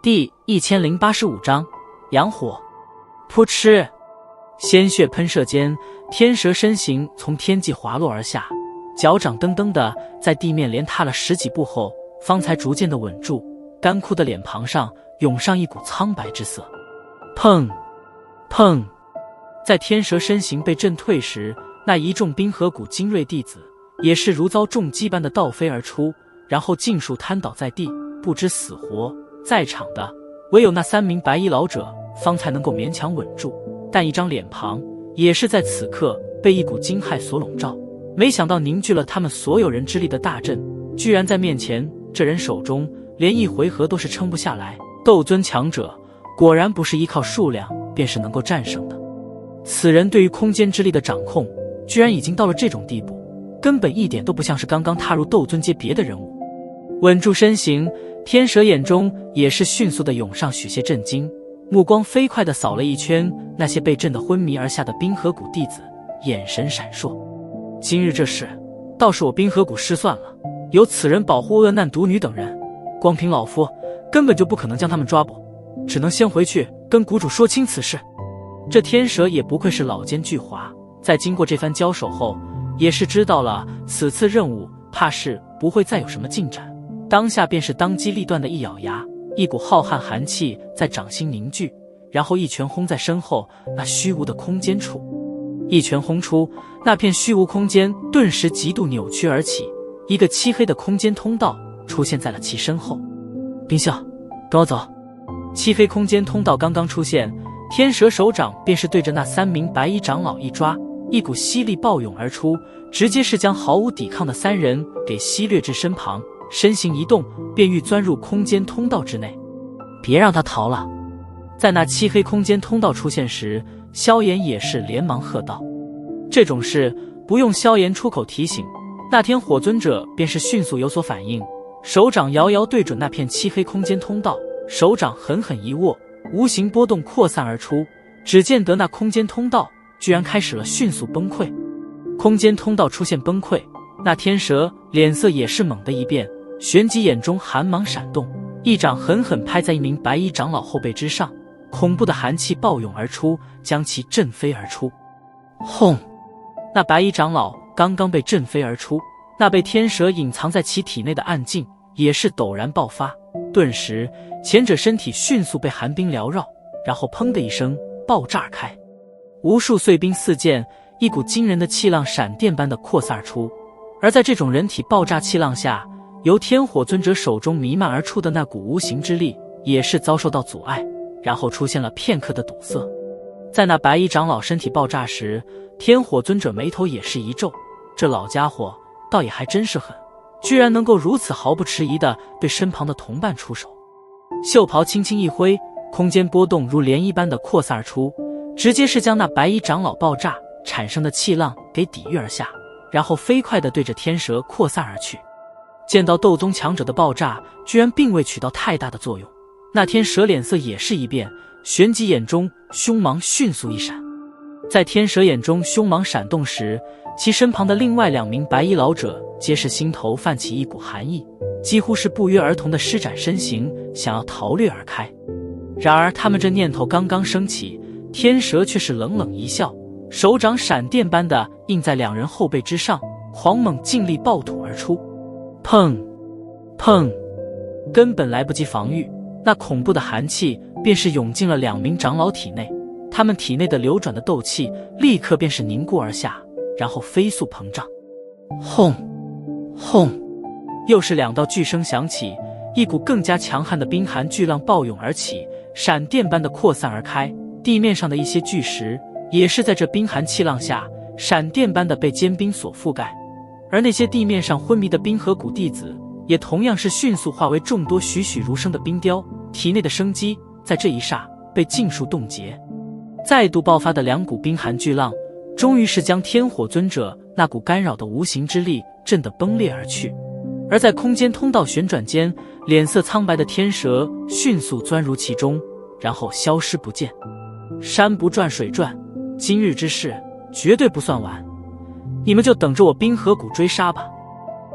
第1085章阳火。噗嗤，鲜血喷射间，天蛇身形从天际滑落而下，脚掌噔噔的在地面连踏了10几步后，方才逐渐的稳住，干枯的脸庞上涌上一股苍白之色。砰砰，在天蛇身形被震退时，那一众冰河谷精锐弟子也是如遭重击般的倒飞而出，然后尽数瘫倒在地，不知死活。在场的唯有那3名白衣老者方才能够勉强稳住，但一张脸庞也是在此刻被一股惊骇所笼罩。没想到凝聚了他们所有人之力的大阵，居然在面前这人手中连一回合都是撑不下来。斗尊强者果然不是依靠数量便是能够战胜的。此人对于空间之力的掌控居然已经到了这种地步，根本一点都不像是刚刚踏入斗尊阶别的人物。稳住身形，天蛇眼中也是迅速地涌上许些震惊，目光飞快地扫了一圈那些被震得昏迷而下的冰河谷弟子，眼神闪烁。今日这事倒是我冰河谷失算了，有此人保护恶难独女等人，光凭老夫根本就不可能将他们抓捕，只能先回去跟谷主说清此事。这天蛇也不愧是老奸巨猾，在经过这番交手后，也是知道了此次任务怕是不会再有什么进展，当下便是当机立断的一咬牙，一股浩瀚寒气在掌心凝聚，然后一拳轰在身后那虚无的空间处。一拳轰出，那片虚无空间顿时极度扭曲而起，一个漆黑的空间通道出现在了其身后。冰笑，跟我走。漆黑空间通道刚刚出现，天蛇手掌便是对着那3名白衣长老一抓，一股吸力暴涌而出，直接是将毫无抵抗的3人给吸掠至身旁，身形一动便欲钻入空间通道之内。别让他逃了！在那漆黑空间通道出现时，萧炎也是连忙喝道。这种事不用萧炎出口提醒，那天火尊者便是迅速有所反应，手掌遥遥对准那片漆黑空间通道，手掌狠狠一握，无形波动扩散而出，只见得那空间通道居然开始了迅速崩溃。空间通道出现崩溃，那天蛇脸色也是猛地一变，旋即眼中寒芒闪动，一掌狠狠拍在一名白衣长老后背之上，恐怖的寒气暴涌而出，将其震飞而出。轰！那白衣长老刚刚被震飞而出，那被天蛇隐藏在其体内的暗劲也是陡然爆发，顿时前者身体迅速被寒冰缭绕，然后砰的一声爆炸开，无数碎冰四溅，一股惊人的气浪闪电般的扩散而出。而在这种人体爆炸气浪下，由天火尊者手中弥漫而出的那股无形之力也是遭受到阻碍，然后出现了片刻的堵塞。在那白衣长老身体爆炸时，天火尊者眉头也是一皱，这老家伙倒也还真是狠，居然能够如此毫不迟疑地对身旁的同伴出手。袖袍轻轻一挥，空间波动如涟漪般的扩散而出，直接是将那白衣长老爆炸产生的气浪给抵御而下，然后飞快地对着天蛇扩散而去。见到斗宗强者的爆炸居然并未起到太大的作用，那天蛇脸色也是一变，旋即眼中凶芒迅速一闪。在天蛇眼中凶芒闪动时，其身旁的另外2名白衣老者皆是心头泛起一股寒意，几乎是不约而同地施展身形，想要逃掠而开。然而他们这念头刚刚升起，天蛇却是冷冷一笑，手掌闪电般的印在2人后背之上，狂猛劲力爆吐而出。砰砰，根本来不及防御，那恐怖的寒气便是涌进了2名长老体内，他们体内的流转的斗气立刻便是凝固而下，然后飞速膨胀。轰轰，又是2道巨声响起，一股更加强悍的冰寒巨浪暴涌而起，闪电般的扩散而开，地面上的一些巨石也是在这冰寒气浪下闪电般的被坚冰所覆盖，而那些地面上昏迷的冰河谷弟子也同样是迅速化为众多栩栩如生的冰雕，体内的生机在这一刹被尽数冻结。再度爆发的2股冰寒巨浪终于是将天火尊者那股干扰的无形之力震得崩裂而去。而在空间通道旋转间，脸色苍白的天蛇迅速钻入其中，然后消失不见。山不转水转，今日之事绝对不算完，你们就等着我冰河谷追杀吧。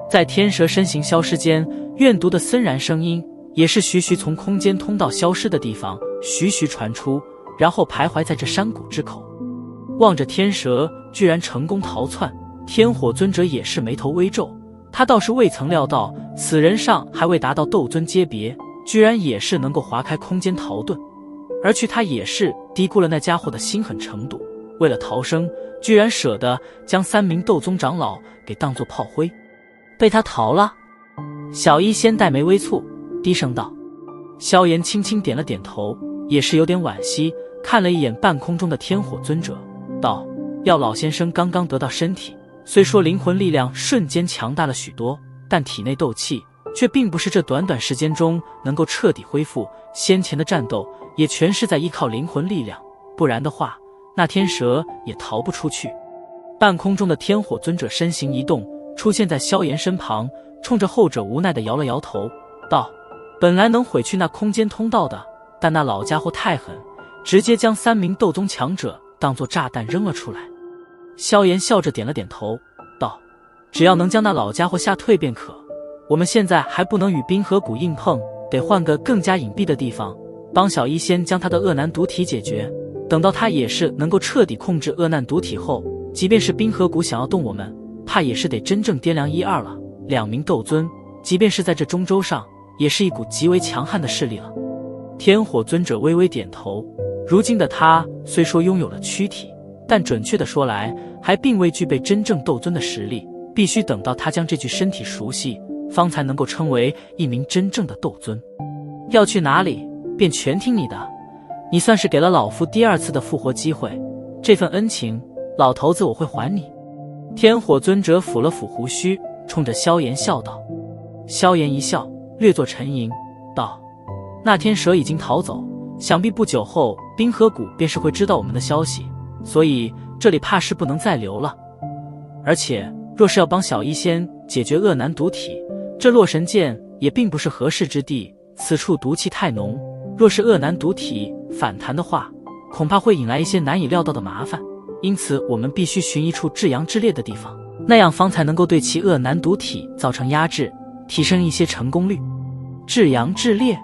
在天蛇身形消失间，怨毒的森然声音也是徐徐从空间通道消失的地方徐徐传出，然后徘徊在这山谷之口。望着天蛇居然成功逃窜，天火尊者也是眉头微皱，他倒是未曾料到此人上还未达到斗尊阶别，居然也是能够划开空间逃遁，而去他也是低估了那家伙的心狠程度，为了逃生居然舍得将3名斗宗长老给当作炮灰。被他逃了？小医仙黛眉微蹙，低声道。萧炎轻轻点了点头，也是有点惋惜，看了一眼半空中的天火尊者，道：药老先生刚刚得到身体，虽说灵魂力量瞬间强大了许多，但体内斗气却并不是这短短时间中能够彻底恢复，先前的战斗也全是在依靠灵魂力量，不然的话那天蛇也逃不出去。半空中的天火尊者身形一动，出现在萧炎身旁，冲着后者无奈地摇了摇头，道：本来能毁去那空间通道的，但那老家伙太狠，直接将3名斗宗强者当作炸弹扔了出来。萧炎笑着点了点头，道：只要能将那老家伙吓退便可，我们现在还不能与冰河谷硬碰，得换个更加隐蔽的地方，帮小医仙将他的恶难毒体解决，等到他也是能够彻底控制恶难毒体后，即便是冰河谷想要动我们，怕也是得真正掂量1、2了。2名斗尊，即便是在这中州上，也是一股极为强悍的势力了。天火尊者微微点头，如今的他虽说拥有了躯体，但准确的说来，还并未具备真正斗尊的实力，必须等到他将这具身体熟悉，方才能够称为一名真正的斗尊。要去哪里，便全听你的，你算是给了老夫第2次的复活机会，这份恩情，老头子我会还你。天火尊者抚了抚胡须，冲着萧炎笑道。萧炎一笑，略作沉吟，道：那天蛇已经逃走，想必不久后冰河谷便是会知道我们的消息，所以这里怕是不能再留了。而且若是要帮小医仙解决恶难毒体，这洛神剑也并不是合适之地，此处毒气太浓，若是恶难毒体反弹的话，恐怕会引来一些难以料到的麻烦，因此我们必须寻一处至阳之烈的地方，那样方才能够对其恶难毒体造成压制，提升一些成功率。至阳至烈，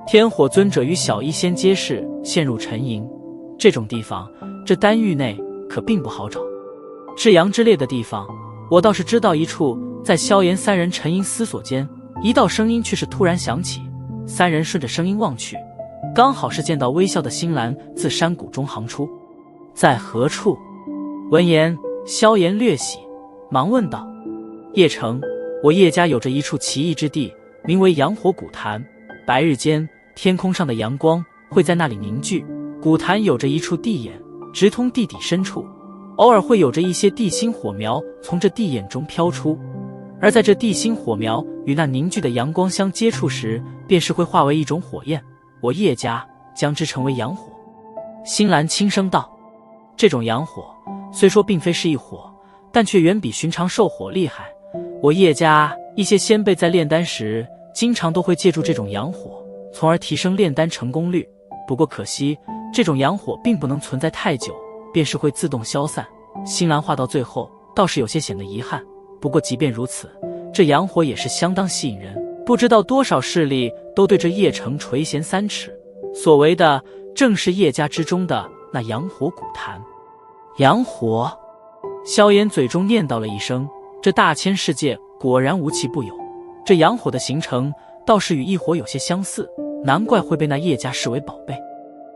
天火尊者与小医仙皆是陷入沉吟，这种地方这丹域内可并不好找。至阳之烈的地方我倒是知道一处，在萧炎3人沉吟思索间，一道声音却是突然响起，3人顺着声音望去，刚好是见到微笑的星兰自山谷中航出。在何处？闻言萧炎略喜，忙问道：叶城，我叶家有着一处奇异之地，名为阳火古潭，白日间天空上的阳光会在那里凝聚，古潭有着一处地眼，直通地底深处，偶尔会有着一些地心火苗从这地眼中飘出，而在这地心火苗与那凝聚的阳光相接触时，便是会化为一种火焰，我叶家将之称为阳火。星兰轻声道：这种阳火虽说并非是一火，但却远比寻常兽火厉害，我叶家一些先辈在炼丹时经常都会借助这种阳火，从而提升炼丹成功率，不过可惜这种阳火并不能存在太久，便是会自动消散。星兰话到最后倒是有些显得遗憾，不过即便如此，这阳火也是相当吸引人，不知道多少势力都对这叶城垂涎3尺，所谓的正是叶家之中的那阳火古潭。阳火，萧炎嘴中念叨了一声，这大千世界果然无奇不有，这阳火的形成倒是与异火有些相似，难怪会被那叶家视为宝贝。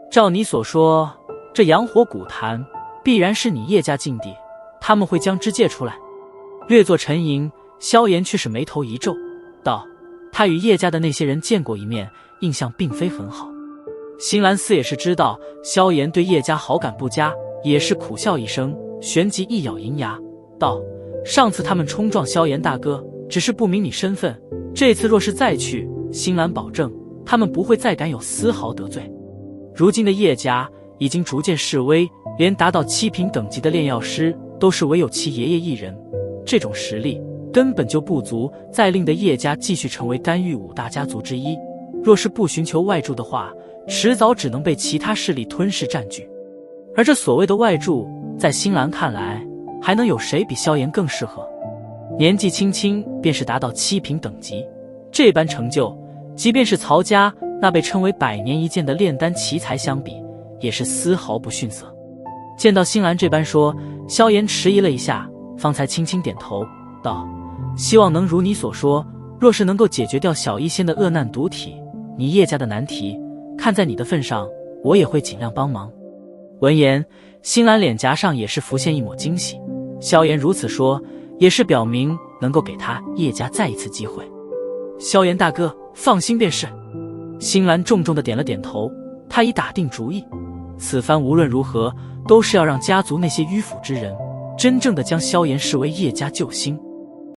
照你所说，这阳火古潭必然是你叶家禁地，他们会将之借出来。略作沉吟，萧炎却是眉头一皱，道：他与叶家的那些人见过一面，印象并非很好。星兰寺也是知道萧炎对叶家好感不佳，也是苦笑一声，旋即一咬银牙，道：上次他们冲撞萧炎大哥，只是不明你身份，这次若是再去，星兰保证他们不会再敢有丝毫得罪。如今的叶家已经逐渐式微，连达到7品等级的炼药师都是唯有其爷爷一人，这种实力根本就不足再令的叶家继续成为丹域5大家族之一，若是不寻求外助的话，迟早只能被其他势力吞噬占据。而这所谓的外助，在星兰看来，还能有谁比萧炎更适合？年纪轻轻便是达到7品等级，这般成就，即便是曹家那被称为100年一见的炼丹奇才相比，也是丝毫不逊色。见到新兰这般说，萧炎迟疑了一下，方才轻轻点头道：希望能如你所说，若是能够解决掉小医仙的恶难毒体，你叶家的难题，看在你的份上，我也会尽量帮忙。闻言，新兰脸颊上也是浮现一抹惊喜，萧炎如此说，也是表明能够给他叶家再一次机会。萧炎大哥，放心便是。新兰重重的点了点头，他已打定主意，此番无论如何都是要让家族那些迂腐之人真正的将萧炎视为叶家救星。